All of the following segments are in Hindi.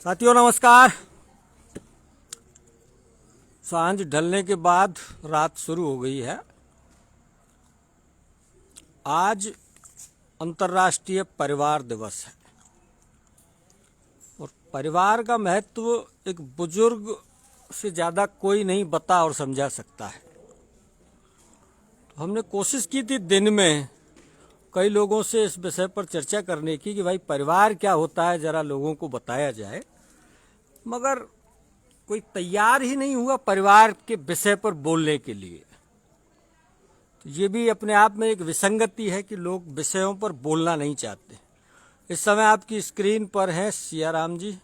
साथियों नमस्कार। सांझ ढलने के बाद रात शुरू हो गई है। आज अंतर्राष्ट्रीय परिवार दिवस है और परिवार का महत्व एक बुजुर्ग से ज़्यादा कोई नहीं बता और समझा सकता है। तो हमने कोशिश की थी दिन में कई लोगों से इस विषय पर चर्चा करने की कि भाई परिवार क्या होता है, ज़रा लोगों को बताया जाए, मगर कोई तैयार ही नहीं हुआ परिवार के विषय पर बोलने के लिए। तो ये भी अपने आप में एक विसंगति है कि लोग विषयों पर बोलना नहीं चाहते। इस समय आपकी स्क्रीन पर हैं सियाराम जी,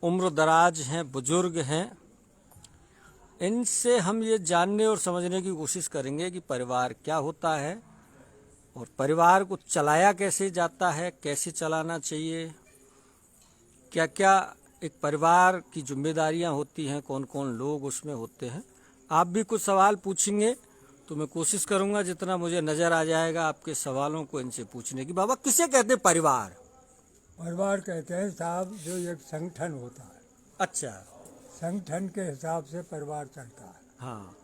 उम्र दराज हैं, बुजुर्ग हैं। इनसे हम ये जानने और समझने की कोशिश करेंगे कि परिवार क्या होता है और परिवार को चलाया कैसे जाता है, कैसे चलाना चाहिए, क्या क्या एक परिवार की जिम्मेदारियां होती हैं, कौन कौन लोग उसमें होते हैं। आप भी कुछ सवाल पूछेंगे तो मैं कोशिश करूंगा जितना मुझे नज़र आ जाएगा आपके सवालों को इनसे पूछने की। बाबा, किसे कहते हैं परिवार? परिवार कहते हैं साहब जो एक संगठन होता है। अच्छा। संगठन के हिसाब से परिवार चलता है। हाँ।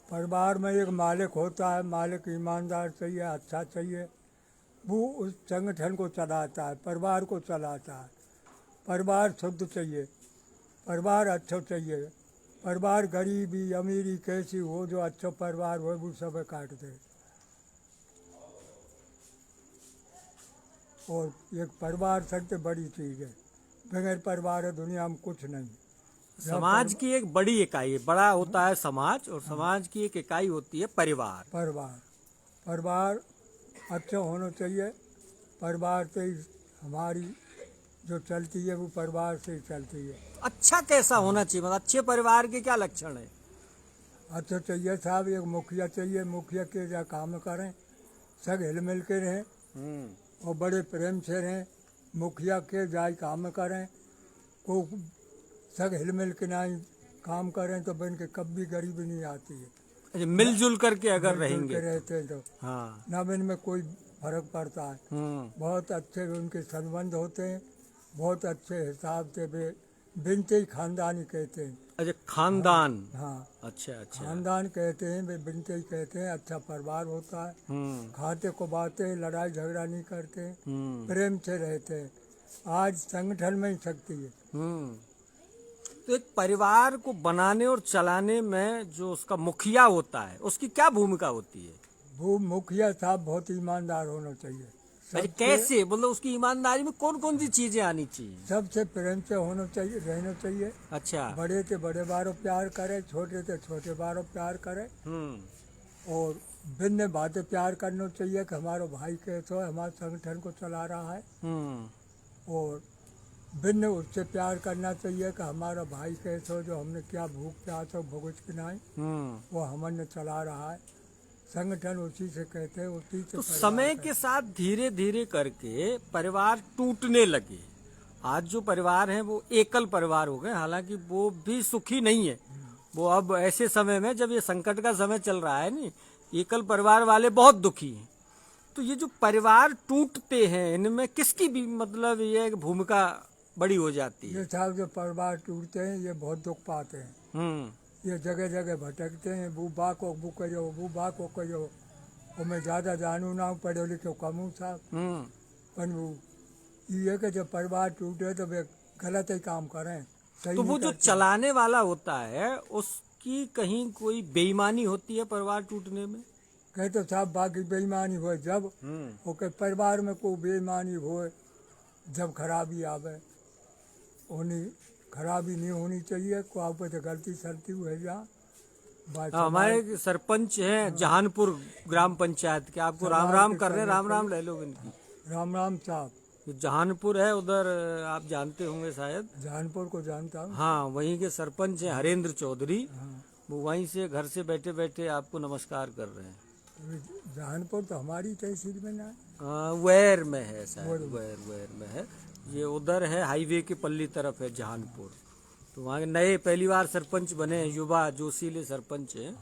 परिवार में एक मालिक होता है, मालिक ईमानदार चाहिए, अच्छा चाहिए, वो उस संगठन को चलाता है, परिवार को चलाता है। परिवार शुद्ध चाहिए, परिवार अच्छा चाहिए। परिवार गरीबी अमीरी कैसी हो, जो अच्छा परिवार हो वो सब काट दे। और एक परिवार सबसे बड़ी चीज़ है, बगैर परिवार है दुनिया में कुछ नहीं। समाज की एक बड़ी इकाई है, बड़ा होता है समाज, और समाज की एक इकाई होती है परिवार। परिवार अच्छा होना चाहिए। परिवार से ही हमारी जो चलती है वो परिवार से ही चलती है। अच्छा कैसा होना चाहिए, मतलब अच्छे परिवार के क्या लक्षण है? अच्छा चाहिए साहब, एक मुखिया चाहिए, मुखिया के जा काम करें, सब हिल मिल के रहें और बड़े प्रेम से रहें। मुखिया के जाए काम करें, को सब हिल मिल के ना काम करें तो बन के कभी गरीबी नहीं आती है। अच्छा, मिलजुल करके अगर रहेंगे रहते हैं तो हाँ, ना इनमें कोई फर्क पड़ता है। बहुत अच्छे उनके संबंध होते हैं, बहुत अच्छे हिसाब से वे बिनते ही खानदानी कहते हैं। अच्छा, खानदान। हाँ, अच्छा अच्छा। खानदान कहते हैं, वे बिनते ही कहते हैं। अच्छा परिवार होता है, खाते को बाते, लड़ाई झगड़ा नहीं करते, प्रेम से रहते हैं। आज संगठन में ही शक्ति है। तो एक परिवार को बनाने और चलाने में जो उसका मुखिया होता है उसकी क्या भूमिका होती है? वो मुखिया साहब बहुत ईमानदार होना चाहिए। अच्छा, कैसे, मतलब उसकी ईमानदारी में कौन कौन सी चीजें आनी चाहिए? सबसे प्रेम से होना चाहिए, रहना चाहिए। अच्छा। बड़े से बड़े बारों प्यार करे, छोटे से छोटे बारों प्यार करे, और भिन्न बातें प्यार करना चाहिए कि हमारा भाई कैसे हो, हमारे संगठन को चला रहा है। और भिन्न उससे प्यार करना चाहिए कि हमारा भाई कैसे हो, जो हमने क्या भूख प्यास हो भुगत के नहीं, वो हमने चला रहा है। संगठन उसी से कहते हैं, उसी से। तो समय के साथ धीरे धीरे करके परिवार टूटने लगे। आज जो परिवार हैं वो एकल परिवार हो गए, हालांकि वो भी सुखी नहीं है। वो अब ऐसे समय में जब ये संकट का समय चल रहा है नी, एकल परिवार वाले बहुत दुखी हैं। तो ये जो परिवार टूटते हैं इनमें किसकी भी मतलब ये भूमिका बड़ी हो जाती है? ये साहब जो परिवार टूटते हैं ये बहुत दुख पाते हैं। ये जगह जगह भटकते हैं, वो बा को वो करो, वो बा को करो। और मैं ज़्यादा जानू ना हूँ, पढ़े लिखे कम हूँ साहब, पर वो ये कि जब परिवार टूटे तो वे गलत ही काम करें। तो वो जो चलाने वाला होता है उसकी कहीं कोई बेईमानी होती है परिवार टूटने में? कहे तो साहब बाकी बेईमानी हो, जब ओके परिवार में कोई बेईमानी हो, जब खराबी आवे, उन्हीं खराबी नहीं होनी चाहिए। को आप तो गलती सलती हुई जहाँ हमारे सरपंच हैं जहानपुर ग्राम पंचायत के, आपको राम राम कर रहे हैं, राम राम ले लो इनकी। राम राम साहब। जहानपुर है उधर, आप जानते होंगे शायद। जहानपुर को जानता हूँ। हाँ, वहीं के सरपंच हैं हरेंद्र चौधरी। वो वहीं से घर से बैठे बैठे आपको नमस्कार कर रहे हैं। जहानपुर तो हमारी तहसील में ना है, वैर में है शायद, वैर में है। ये उधर है, हाईवे के पल्ली तरफ है जहानपुर। तो वहाँ के नए पहली बार सरपंच बने हैं, युवा जोशीले सरपंच हैं।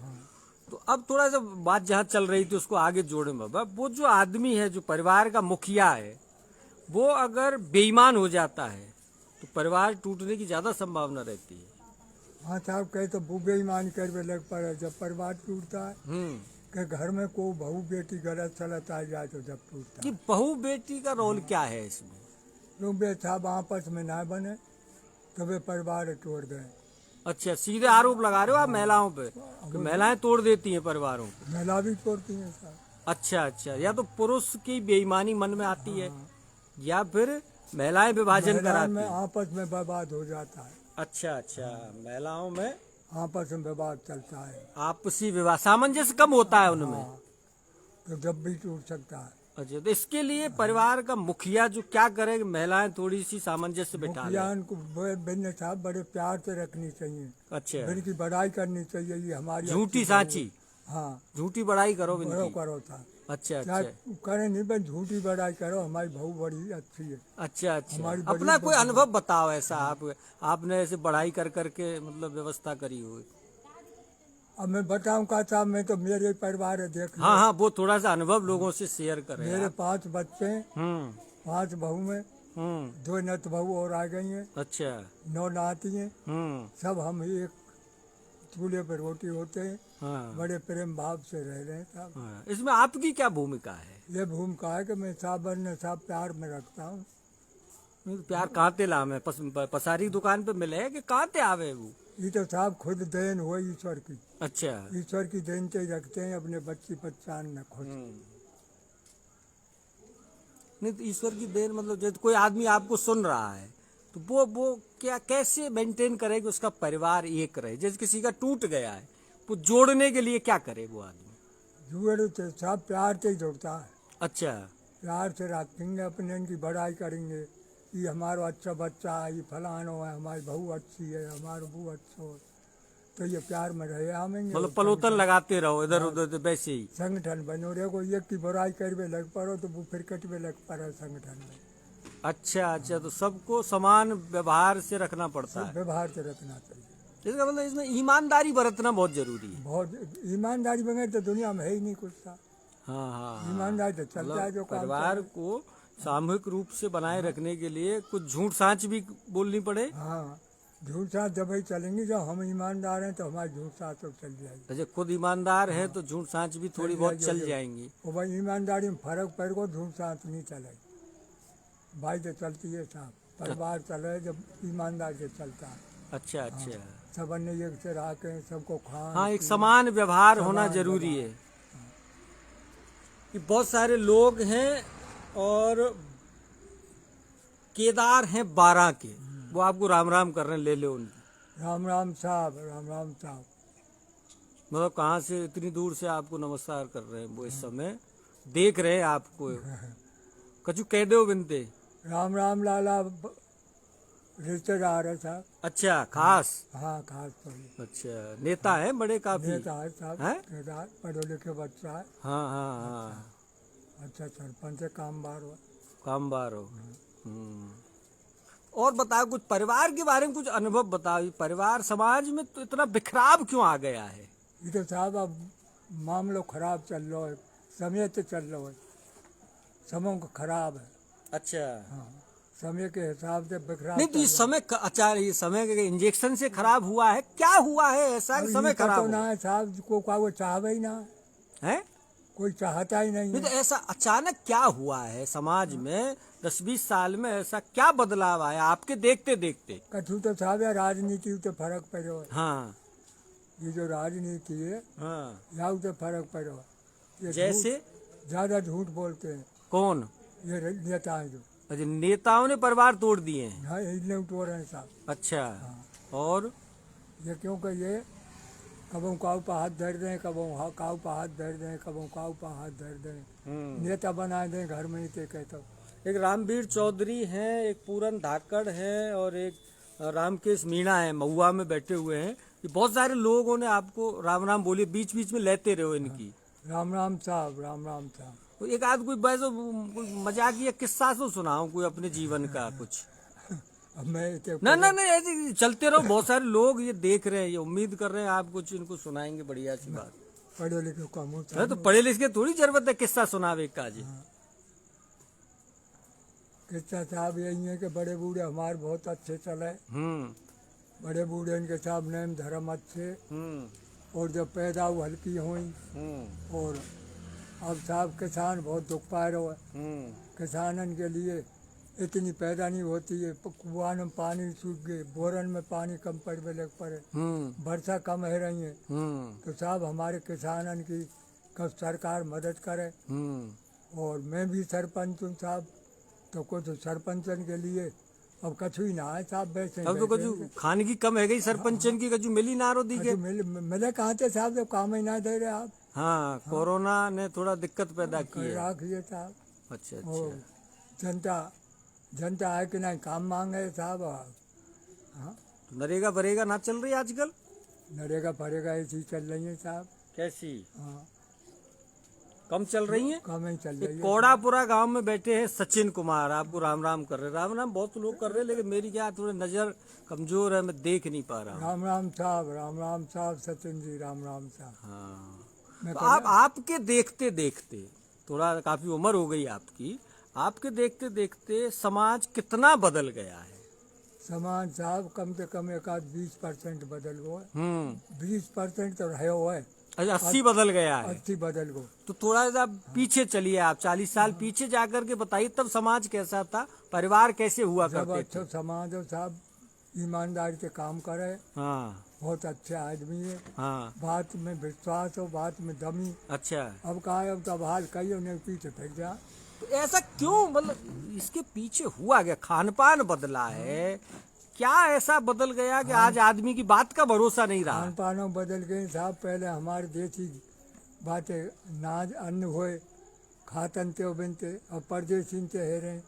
तो अब थोड़ा सा बात जहाँ चल रही थी उसको आगे जोड़े बाबा। वो जो आदमी है जो परिवार का मुखिया है, वो अगर बेईमान हो जाता है तो परिवार टूटने की ज्यादा संभावना रहती है। हाँ साहब, कहे तो वो बेईमान करवे लग पड़े जब परिवार टूटता है। कि घर में कोई बहू बेटी गलत सलत आ जाए तो जब टूटता ये है। बहू बेटी का रोल क्या है इसमें? लोग बे साहब आपस में ना बने तो वे परिवार तोड़ गए। अच्छा, सीधे आरोप लगा रहे हो आप महिलाओं पे कि महिलाएं तोड़ देती हैं परिवारों को? महिला भी तोड़ती हैं साहब। अच्छा अच्छा, या तो पुरुष की बेईमानी मन में आती है या फिर महिलाएं विभाजन महिलाओं कराती में हैं। आपस में विवाद हो जाता है। अच्छा अच्छा, महिलाओं में आपस में विवाद चलता है। आपसी विवाह, सामंजस्य कम होता है उनमें। हाँ, तो जब भी टूट सकता है। अच्छा, तो इसके लिए परिवार का मुखिया जो क्या करे कि महिलाएं थोड़ी सी सामंजस्य बिठा लें? मुखिया को बिन्ने साहब बड़े प्यार से रखनी चाहिए। अच्छा, इनकी बड़ाई करनी चाहिए, ये हमारी झूठी अच्छी सांची, बहू। हाँ, झूठी बड़ाई करो बड़ो इनकी। करो था। अच्छा क्या अच्छा करें नहीं, बस झूठी बड़ाई करो, हमारी बहू बड़ी अच्छी है। अच्छा अच्छा, हमारी बड़ी अपना कोई बहू- अनुभव बताओ ऐसा, आपने ऐसे बढ़ाई कर करके मतलब व्यवस्था करी हो। अब मैं बताऊं का साहब, मैं तो मेरे परिवार है, देख लो। हाँ हाँ, वो थोड़ा सा अनुभव लोगों से शेयर करें मेरे आप। 5 बच्चे हैं, 5 बहू में 2 नत बहू और आ गई हैं, अच्छा 9 नाती हैं। सब हम एक चूल्हे पर रोटी होते हैं, हाँ बड़े प्रेम भाव से रह रहे हैं साहब। हाँ, इसमें आपकी क्या भूमिका है? ये भूमिका है कि मैं साबर ने सब प्यार में रखता हूँ। प्यार कहाँ ते लावे? पसारी दुकान पे मिले है कि कहाँ ते आवे वो? ये तो साहब खुद देन हो ईश्वर की। अच्छा, ईश्वर की देन से ही रखते हैं अपने बच्ची बच्चान में खुद। नहीं तो ईश्वर की देन मतलब जब कोई आदमी आपको सुन रहा है तो वो क्या कैसे मेंटेन करे कि उसका परिवार एक रहे? जैसे किसी का टूट गया है, वो जोड़ने के लिए क्या करे वो आदमी? जुए तो सब प्यार से ही जुड़ता है। अच्छा प्यार से रखेंगे, अपने इनकी बड़ाई करेंगे, ये हमारा अच्छा बच्चा है, ये फलानो है, हमारी बहू अच्छी है, हमारा बहू अच्छा हो, तो ये प्यार में रहे आमेंगे। मतलब पलोतन लगाते रहो इधर उधर, तो वैसे ही संगठन बनो रे, को एक की बुराई करवे लग पड़ो तो वो फिर कटवे लग पड़े संगठन में। अच्छा अच्छा, तो सबको समान व्यवहार से रखना पड़ता है। व्यवहार से रखना चाहिए। इसका मतलब इसमें ईमानदारी बरतना बहुत जरूरी है। बहुत ईमानदारी बगैर तो दुनिया में है ही नहीं कुछ सा। हाँ हाँ, ईमानदारी तो चलता है जो काम परिवार को सामूहिक रूप से बनाए रखने के लिए कुछ झूठ सांच भी बोलनी पड़े। हाँ, झूठ साथ जब ही चलेंगे, जब हम ईमानदार हैं तो हमारी झूठ साथ तो चल जाएगी। अच्छा, खुद ईमानदार है तो झूठ सांच भी थोड़ी बहुत चल जाएंगी। वो भाई ईमानदारी में फर्क पड़ को झूठ साथ नहीं चलेगी। भाई तो चलती है साहब, परिवार चले जब ईमानदार से चलता है। अच्छा अच्छा, सब अन्य एक से रह के सबको खान हाँ, एक समान व्यवहार होना जरूरी है। कि बहुत सारे लोग हैं और केदार हैं 12 के, वो आपको राम राम कर रहे हैं, ले लो उनकी। राम राम साहब, राम राम साहब। मतलब कहाँ से इतनी दूर से आपको नमस्कार कर रहे हैं, वो इस समय देख रहे हैं आपको। कछु कह दो बिनते। राम राम लाला रिश्तेदार है साहब। अच्छा, खास। हाँ, खास तो अच्छा, नेता है बड़े काफी। नेता है साहब, हैं? केदार पढ़े लिखे बच्चा है। हाँ हाँ हाँ, अच्छा सरपंच है, काम बार हुआ। कामबार हो। और बताओ कुछ परिवार के बारे में, कुछ अनुभव बताओ। परिवार समाज में तो इतना बिखराव क्यों आ गया है? ये तो साहब अब मामलो खराब चल रहा है, समय तो चल रहा है, समय को खराब है। अच्छा, हाँ, समय के हिसाब से बिखराव नहीं तो ये चल रहा है। समय अच्छा, ये समय के इंजेक्शन से खराब हुआ है, क्या हुआ है ऐसा कि अब समय ये खराब तो हो? ना है साहब, को वो चाहवे ही ना है, है? कोई चाहता ही नहीं नहीं तो है। ऐसा अचानक क्या हुआ है समाज में? 10-20 साल में ऐसा क्या बदलाव आया आपके देखते देखते? कछु तो साहब यार राजनीति तो फर्क पड़ो है। हाँ ये जो राजनीति है हाँ, यहाँ तो फर्क पड़ो है। ये जैसे ज्यादा झूठ बोलते हैं कौन? ये नेता है जो। अच्छा, नेताओं ने परिवार तोड़ दिए हैं। हाँ, इतने उठो रहे हैं साहब। अच्छा, हाँ, और ये क्योंकि ये कबों काऊ पर हाथ धर दें, कबों काऊ पर हाथ धर दें, कबों काऊ पर हाथ धर दें, नेता बना दें घर में ही ते कहते हो। एक रामवीर चौधरी हैं, एक पूरन धाकड़ हैं और एक रामकेश मीणा है, महुआ में बैठे हुए हैं। ये बहुत सारे लोगों ने आपको राम राम बोली, बीच बीच में लेते रहो इनकी। राम राम साहब, राम राम साहब। तो एक आध कोई वैसे मजाकिया किस्सा तो सुनाओ कोई अपने जीवन का कुछ। अब मैं इतने ना ना नहीं, ऐसे चलते रहो, बहुत सारे लोग ये देख रहे हैं, ये उम्मीद कर रहे हैं आप कुछ इनको सुनाएंगे बढ़िया सी बात। पढ़े लिखे कम होता है तो पढ़े लिखे थोड़ी जरूरत है किस्सा सुनावे का जी। किस्सा साहब यही है कि बड़े बूढ़े हमारे बहुत अच्छे चले। बड़े बूढ़े इनके साहब नेम धर्म अच्छे, और जब पैदा हुआ हल्की हुई, और अब साहब किसान बहुत दुख पा रहे हैं। किसानन के लिए इतनी पैदा नहीं होती है, कुआं में पानी सूख गए, बोरन में पानी कम पड़ने लग पड़े, वर्षा कम है रही है। तो साहब हमारे किसानन की कब सरकार मदद करे। और मैं भी सरपंच हूँ साहब, तो कुछ सरपंचन के लिए अब कछु ही ना है साहब। वैसे अब तो कछु खाने की कम है गई सरपंचन की, कछु मिली ना रो दी के मिले कहाँ थे साहब, जब काम ही ना दे रहे आप। हाँ, कोरोना ने थोड़ा दिक्कत पैदा की है। राखिए साहब। अच्छा और अच्छा। जनता है कि नहीं काम मांगे साहब। हाँ, नरेगा बरेगा ना चल रही आजकल? नरेगा फरेगा ऐसी चल रही है साहब। कैसी? हाँ, कम चल रही है? कम ही चल रही है। कोड़ापुरा गांव में बैठे हैं सचिन कुमार, आपको राम राम कर रहे हैं। राम राम बहुत लोग कर रहे हैं, लेकिन मेरी क्या थोड़ी नजर कमजोर है, मैं देख नहीं पा रहा हूँ। राम राम साहब सचिन जी, राम राम साहब। हाँ, तो आपके देखते देखते, थोड़ा काफी उम्र हो गई आपकी, आपके देखते देखते समाज कितना बदल गया है? समाज साहब कम से कम 20% बदल गया। 20% तो रहे हुआ है। अच्छा, 80 बदल गया है। 80 बदल गो। तो थोड़ा सा पीछे चलिए आप, 40 साल पीछे जाकर के बताइए, तब समाज कैसा था, परिवार कैसे हुआ जब करते अच्छा थे? समाज हो साहब, ईमानदारी से काम करे, हाँ बहुत अच्छे आदमी है, हाँ। बात में विश्वास हो, बात में दमी। अच्छा, अब कहा है, अब तब हाल कही उन्हें पीछे फेंक जा। तो ऐसा क्यों, मतलब इसके पीछे हुआ क्या? खान पान बदला है क्या? ऐसा बदल गया कि आज आदमी की बात का भरोसा नहीं रहा? खान पानों बदल गए साहब। पहले हमारे देसी बातें नाज अन्न हुए खातन ते बिनते, अब परदेसी ते है रहे,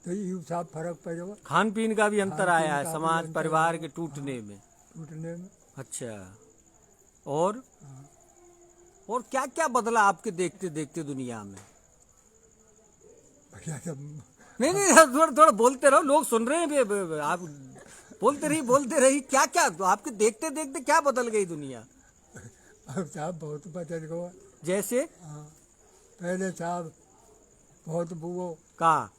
तो ये साहब फर्क पड़ेगा। खान पीन का भी अंतर खान-पीन आया है का भी समाज अंतर परिवार आया। के टूटने में। टूटने में। अच्छा, और क्या क्या बदला आपके देखते देखते दुनिया में? भैया जब नहीं, थोड़ा थोड़ा बोलते रहो, लोग सुन रहे हैं। आप बोलते रही। क्या क्या आपके देखते देखते क्या बदल गई दुनिया? अब साहब बहुत बदल गया। जैसे? हाँ, पहले साहब बहुत वो का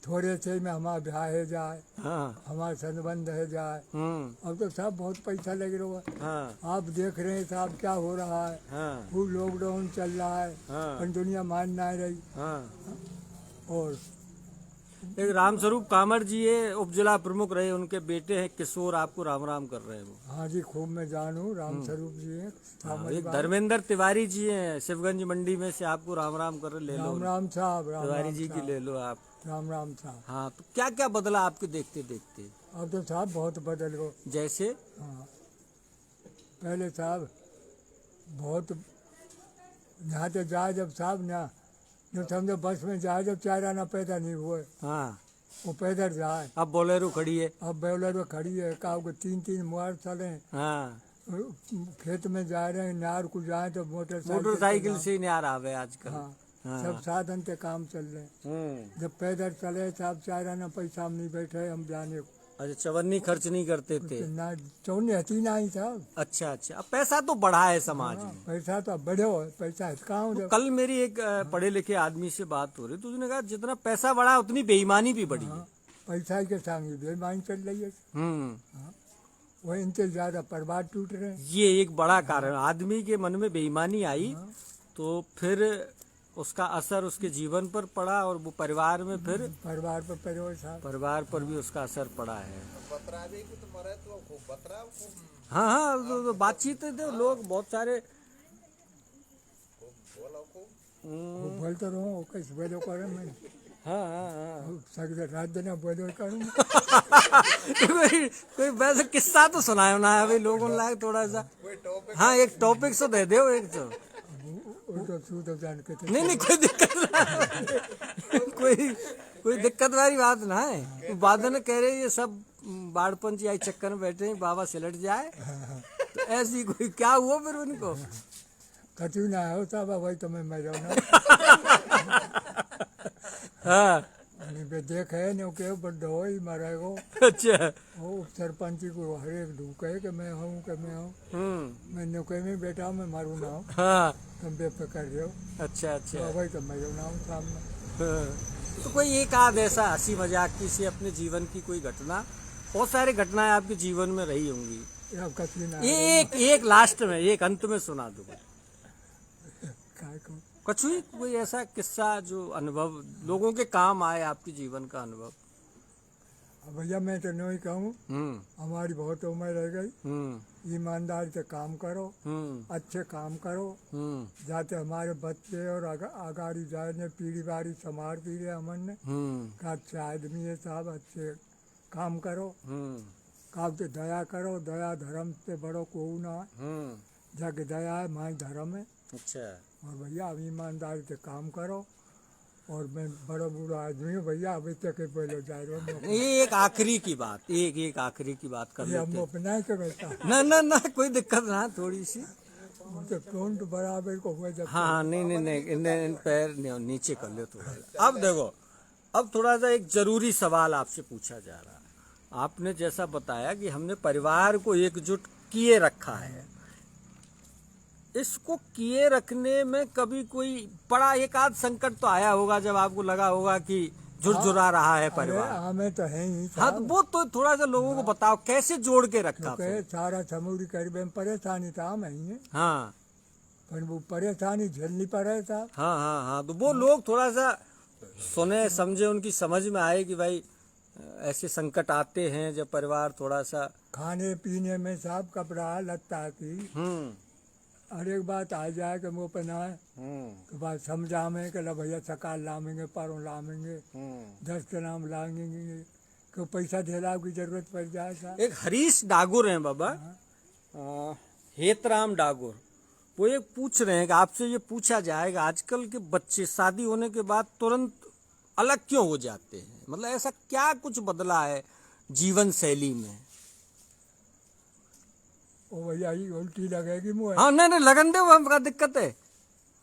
थोड़े से में हमारा ब्याह है जाए, हाँ। हमारा संबंध है जाए। अब तो साहब बहुत पैसा लग रहा है। हाँ आप देख रहे हैं साहब क्या हो रहा है। हाँ खूब लॉकडाउन चल रहा है, हाँ। पर दुनिया मान ना रही। हाँ। और एक रामस्वरूप कामर जी है, उपजिला प्रमुख रहे, उनके बेटे हैं किशोर, आपको राम राम कर रहे हैं वो। हाँ जी, खूब मैं जानू राम स्वरूप जी हैं। हाँ, एक धर्मेंद्र तिवारी जी हैं शिवगंज मंडी में से, आपको राम राम कर रहे, ले लो। राम राम साहब, राम तिवारी राम जी की साहब, ले लो आप। राम राम साहब। हाँ, तो क्या क्या बदला आपके देखते देखते? अब तो साहब बहुत बदल गो। जैसे? हाँ, पहले साहब बहुत यहाँ तो जाए जब साहब ना, जो समझो बस में जाए जब चार आना पैदा नहीं हुए, हाँ, वो पैदल जाए। अब बोलेरो खड़ी है। अब बोलेरो खड़ी है, का 3-3 मोबाइल चले, हाँ, खेत में जा रहे हैं, नार को जाए तो मोटरसाइकिल से ही नहीं आ रहा है आजकल। हाँ, हाँ। सब साधन से काम चल रहे हैं। जब पैदल चले साहब चार आना पैसा हम नहीं बैठे हम जाने को। अच्छा, चवन्नी खर्च नहीं करते थे? ना चौनी हती ना ही साहब। अच्छा अच्छा, अब पैसा तो बढ़ा है समाज में। पैसा तो बढ़े हो, पैसा कहाँ तो कल मेरी एक पढ़े लिखे आदमी से बात हो रही, तो उसने कहा जितना पैसा बढ़ा उतनी बेईमानी भी बढ़ी है। पैसा के सामने बेईमानी चल रही है। वो इनसे ज्यादा परिवार टूट रहे हैं। ये एक बड़ा कारण, आदमी के मन में बेईमानी आई तो फिर उसका असर उसके जीवन पर पड़ा, और वो परिवार में फिर परिवार पर परिवार साहब, परिवार पर भी उसका असर पड़ा है। हाँ हाँ, तो बातचीत थे लोग बहुत सारे। वो बोलते रहो कैसे बोलो करो मैं। हाँ हाँ हाँ। सर रात दिन बोलो करूँ। कोई वैसे किस्सा तो सुनायो ना अभी लोगों लायक थोड़ा सा। हाँ, एक टॉपिक तो दे दो एक तो। नहीं नहीं, कोई दिक्कत ना, कोई दिक्कत वाली बात ना है। बादल कह रहे ये सब बाढ़पन आई चक्कर में बैठे हैं, बाबा सिलट जाए, तो ऐसी कोई क्या हुआ फिर उनको? कचू ना होता भाई तो मैं मर जाऊँ। हाँ, देख है नो के बड्डो ही मरेगो। अच्छा, वो सरपंच को हर एक ढूके कि मैं हूँ कि मैं हूँ। मैं नुके में बैठा मैं मारू ना हूँ। हाँ, तुम बेफिक्र रहे हो। अच्छा अच्छा। भाई तो मैं ना हूँ सामने। हाँ। तो कोई एक आध ऐसा हंसी मजाक की से अपने जीवन की कोई घटना, बहुत सारी घटनाएं आपके जीवन में रही होंगी, या कथी ना एक लास्ट में, एक अंत में सुना दो काय को कुछ हुई कोई ऐसा किस्सा जो अनुभव लोगों के काम आए, आपके जीवन का अनुभव। अब भैया मैं तो नहीं कहूँ, हमारी बहुत उम्र रह गई। ईमानदारी से काम करो, अच्छे काम करो, जाते हमारे बच्चे और आगाड़ी जाए ने पीढ़ी बारी समार पी रहे हमन ने का अच्छे आदमी है साहब, अच्छे काम करो, काम से दया करो, दया धर्म से बड़ो को ना जग दया है माई धर्म है। अच्छा। और भैया अब ईमानदारी से काम करो, और मैं बड़ा बूढ़ा आदमी हूँ भैया, अभी तक पहले जा रहा हूँ। एक आखिरी की बात, एक आखिरी की बात कर लेते हम हैं। अपना के बेटा ना कोई दिक्कत ना, थोड़ी सी तो कौन तो बराबर को हुआ जब हाँ नहीं इन पैर नीचे कर ले थोड़ा। अब देखो, अब थोड़ा सा एक जरूरी सवाल आपसे पूछा जा रहा है। आपने जैसा बताया कि हमने परिवार को एकजुट किए रखा है, इसको किए रखने में कभी कोई बड़ा एक आध संकट तो आया होगा जब आपको लगा होगा कि झुरझुरा रहा है परिवार। हमें तो है ही हाँ, तो वो तो थोड़ा सा लोगों को बताओ कैसे जोड़ के रखा फिर? सारा समूरी करीब में परेशानी था हम ही, हाँ पर वो परेशानी झेलनी पड़े था। हाँ, तो वो लोग थोड़ा सा सुने समझे, उनकी समझ में आए कि भाई ऐसे संकट आते हैं जब परिवार थोड़ा सा खाने पीने में साहब, कपड़ा लत्ता की हर एक बात आ जाए कि मुँह पे ना है तो बात समझा में कि भैया सकाल लामेंगे, पारों लामेंगे, 10 के नाम लाएंगे, कि पैसा ढेला की जरूरत पड़ जाए साहब। एक हरीश डागुर हैं बाबा, हेतराम डागुर, वो एक पूछ रहे हैं कि आपसे ये पूछा जाएगा आजकल के बच्चे शादी होने के बाद तुरंत अलग क्यों हो जाते हैं, मतलब ऐसा क्या कुछ बदला है जीवन शैली में? ओ भैया ही उल्टी लगेगी मुँह। हाँ नहीं लगन दे, हमका दिक्कत है।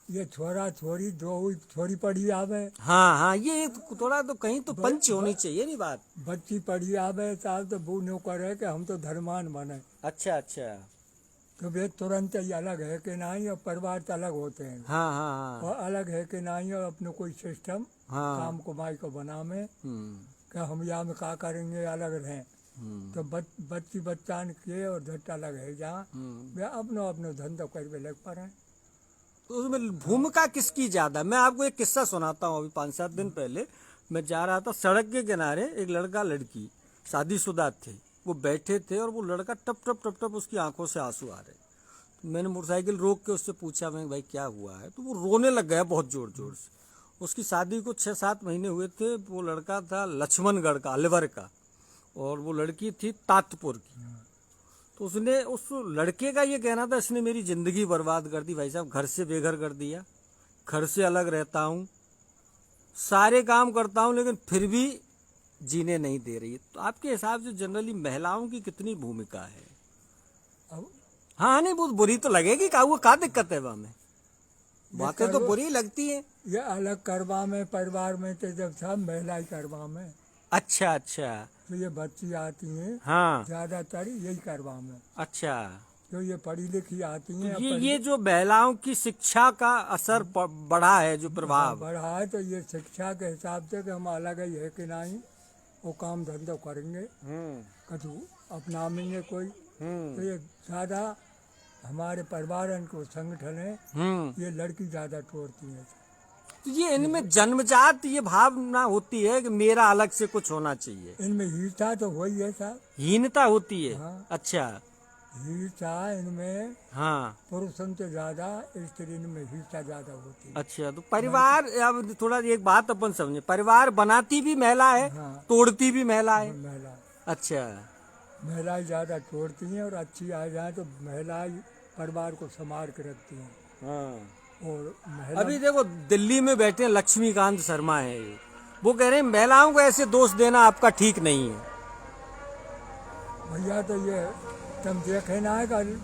ये छोरा छोरी दो छोरी पढ़ी आवे। हाँ ये थोड़ा तो कहीं तो पंच होनी चाहिए नहीं बात। बच्ची पढ़ी आवे साहब तो वो नो करे कि हम तो धर्मान बने। अच्छा तो वे तुरंत ही अलग है कि नहीं, और परिवार तो अलग होते हैं। हाँ और अलग है कि नहीं, और अपने कोई सिस्टम काम कमाई को बना में कि हम यहाँ में क्या करेंगे, अलग रहें। तो बच्ची बच्चान के और झट अलग है जहाँ वे अपनो धंधा कर लग पड़े। तो उसमें भूमिका किसकी ज्यादा? मैं आपको एक किस्सा सुनाता हूँ। अभी 5-7 दिन पहले मैं जा रहा था, सड़क के किनारे एक लड़का लड़की शादीशुदा थे, वो बैठे थे और वो लड़का टप टप उसकी आंखों से आंसू आ रहे। तो मैंने मोटरसाइकिल रोक के उससे पूछा, मैं भाई क्या हुआ है? तो वो रोने लग गया बहुत जोर जोर से। उसकी शादी को 6-7 महीने हुए थे। वो लड़का था लक्ष्मणगढ़ का, अलवर का, और वो लड़की थी तातपुर की। तो उसने, उस लड़के का ये कहना था, इसने मेरी जिंदगी बर्बाद कर दी भाई साहब, घर से बेघर कर दिया, घर से अलग रहता हूँ, सारे काम करता हूँ लेकिन फिर भी जीने नहीं दे रही। तो आपके हिसाब से जनरली महिलाओं की कितनी भूमिका है? हाँ नहीं, बहुत बुरी तो लगेगी, का वो क्या दिक्कत है वहाँ में? बातें तो बुरी लगती है। ये अलग करवा में परिवार में तो जब सब महिला ही करवा में। अच्छा तो ये बच्ची आती हैं हाँ ज्यादातर यही करवा में। अच्छा, तो ये पढ़ी लिखी आती हैं। ये जो महिलाओं की शिक्षा का असर बढ़ा है, जो प्रभाव बढ़ा है, तो ये शिक्षा के हिसाब से कि हम अलग ही है कि नहीं, वो काम धंधा करेंगे, कछु अपनाएंगे कोई। तो ये ज्यादा हमारे परिवार को संगठन है, ये लड़की ज्यादा तोड़ती है। तो ये इनमें जन्मजात ये भावना होती है कि मेरा अलग से कुछ होना चाहिए। इनमें हीनता तो वही है साहब, हीनता होती है। हाँ। अच्छा, हीनता इनमें हाँ पुरुषों से ज्यादा स्त्री में हीनता ज्यादा होती है। अच्छा, तो परिवार, अब थोड़ा एक बात अपन समझे, परिवार बनाती भी महिला है, हाँ। तोड़ती भी महिला है। महिला अच्छा, महिलाएं ज्यादा तोड़ती हैं, और अच्छी आ जाए तो महिलाएं परिवार को संभाल के रखती हैं। हाँ। और महिला अभी देखो दिल्ली में बैठे लक्ष्मीकांत शर्मा है, वो कह रहे हैं महिलाओं को ऐसे दोष देना आपका ठीक नहीं है। भैया तो ये तुम देखे ना है कल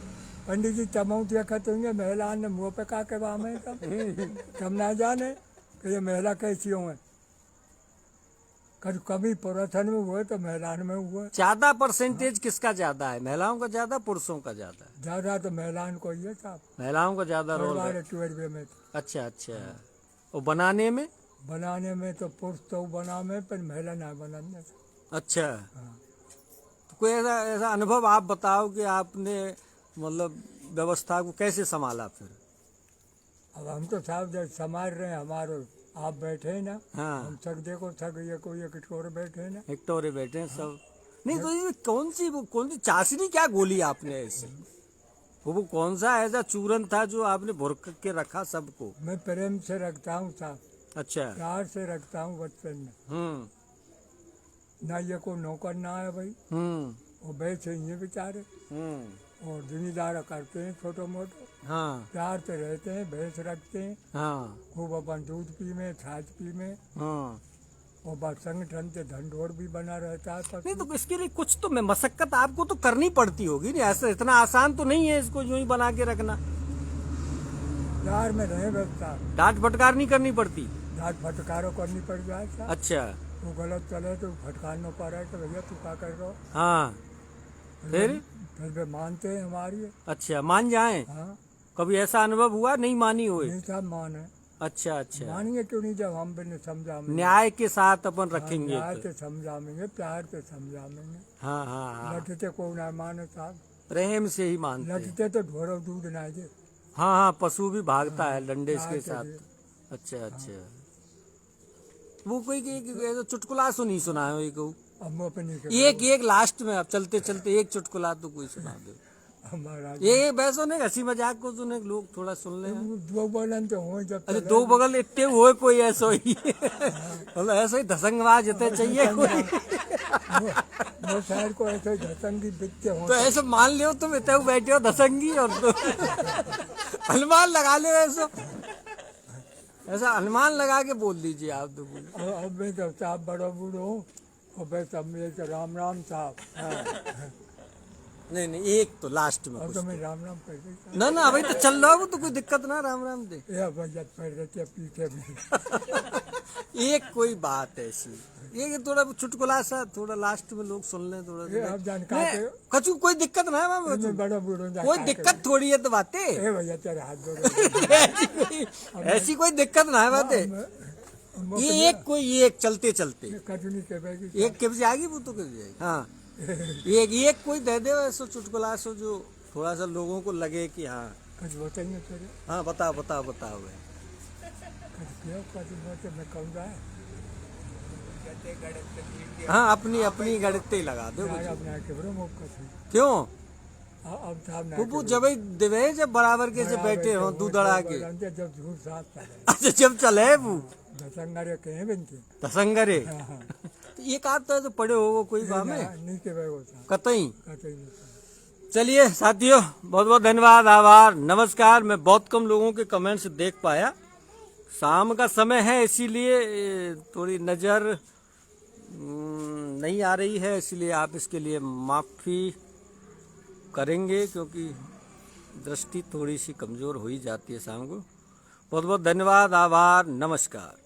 पंडित जी तमऊ देखत होंगे महिला ने मुँह पे का के बामे तम ना जाने कि ये महिला कैसी हो। कभी पुरुषन में हुए तो महिला में हुए। ज्यादा परसेंटेज किसका ज्यादा है, महिलाओं का ज्यादा, पुरुषों का ज्यादा? ज्यादा तो महिलाओं को ही है साहब, महिलाओं का ज्यादा रोल है। में। अच्छा, और बनाने में बनाने में तो पुरुष तो बना में पर महिला ना बनाने। अच्छा, हाँ। तो कोई ऐसा ऐसा अनुभव आप बताओ कि आपने मतलब व्यवस्था को कैसे संभाला फिर। अब हम तो साहब जब संभाल रहे हैं हमारे, आप बैठे हैं ना, हाँ, हम थक देखो थक ये कोई एक टोर बैठे हैं ना। एक टोरे बैठे हैं सब। नहीं तो ये कौन सी चाशनी क्या गोली आपने ऐसे, वो कौन सा ऐसा चूरन था जो आपने भुरक के रखा सबको। मैं प्रेम से रखता हूँ साहब, अच्छा। प्यार से रखता हूँ बचपन में। ना ये को नौकर ना है भाई, वो बैठे ही हैं बेचारे और जिम्मेदार करते हैं छोटे मोटे, हाँ प्यार से रहते हैं, भैंस रखते हैं, हाँ खूब अपन दूध पी में, छाछ पी में, हाँ। और बस संगठन से धंधोड़ भी बना रहता है। नहीं तो इसके लिए कुछ तो मशक्कत आपको तो करनी पड़ती होगी नहीं, ऐसा इतना आसान तो नहीं है इसको यूं ही बना के रखना। प्यार में रहे बचता, डांट फटकार नहीं करनी पड़ती। डांट फटकारो करनी पड़ जाए साहब। अच्छा। वो गलत चले तो फटकारना पड़ रहा है कि भैया तू क्या कर रहा हो। हाँ, फिर वे मानते हैं हमारी। अच्छा, मान जाएं। हाँ, कभी ऐसा अनुभव हुआ नहीं मानी हुई। नहीं साहब माने। अच्छा अच्छा, मानेंगे क्यों नहीं जब हम भी समझाएंगे। न्याय के साथ अपन रखेंगे। प्यार से समझाएंगे, प्यार से समझाएंगे। हाँ हाँ हाँ, लटते को ना माने साहब, प्रेम से ही मानते हैं। लटते तो ढोरो दूध ना दे। हाँ हाँ, पशु भी भागता है डंडे प्यार के से साथ। दे। अच्छा अच्छा, वो कोई ऐसा चुटकुला नहीं सुना है एक हम अपने एक एक लास्ट में, अब चलते चलते एक चुटकुला तो कोई सुना दो। हमारा ये वैसो नहीं, हंसी मजाक को सुने लोग थोड़ा सुन ले। दो बोलन तो हो जब अरे दो बगल इतने हुए कोई ऐसा ही मतलब ऐसा ही धसंगवाज इतने चाहिए कोई। वो शहर को ऐसे धसंगी बिकते हो तो ऐसे मान लियो तुम इतने बैठे हो धसंगी और तुम अनुमान लगा लो ऐसा अनुमान लगा के बोल दीजिए आप तो। अब मैं तो साहब बड़ा बूढ़ो हूँ और बस अब मेरे तो राम राम साहब। नहीं नहीं, एक तो लास्ट में अब कुछ तो मैं राम राम कर देता। ना ना, अभी तो चल रहा है वो तो कोई दिक्कत ना, राम राम दे। ये बजट पड़ रहे पीछे भी। एक कोई बात ऐसी, ये थोड़ा चुटकुला सा थोड़ा लास्ट में लोग सुन लें थोड़ा। ये अब जानकार कछु कोई दिक्कत ना है मैं बड़ा बूढ़ो कोई दिक्कत थोड़ी है तो बातें। ए भैया तेरे हाथ जोड़ो। ऐसी कोई दिक्कत ना है बातें। ये एक कोई एक चलते चलते कटनी के बैगी एक किब जाएगी वो तो किब जाएगी। हाँ, एक कोई दे दे ऐसा चुटकुला सो जो थोड़ा सा लोगों को लगे कि हाँ। कुछ बताइए तेरे। हाँ बताओ बताओ बताओ। मैं कहूँगा हाँ, अपनी अपनी गड़ते ही लगा दो कुछ। अपना के बड़ो मौका थी। क्यों अब साहब वो जब देवे जब बराबर के से बैठे हो दूधड़ा के। जब झूठ साथ अच्छा, जब चले वो दसंगरे कहे बनते दसंगरे। हाँ। तो एक आध तो पड़े हो कोई बात में नहीं के भाई वो था कतई। कतई नहीं। चलिए साथियों, बहुत बहुत धन्यवाद, आभार, नमस्कार। मैं बहुत कम लोगों के कमेंट्स देख पाया, शाम का समय है इसीलिए थोड़ी नज़र नहीं आ रही है, इसलिए आप इसके लिए माफ़ी करेंगे क्योंकि दृष्टि थोड़ी सी कमज़ोर हो ही जाती है शाम को। बहुत बहुत धन्यवाद, आभार, नमस्कार।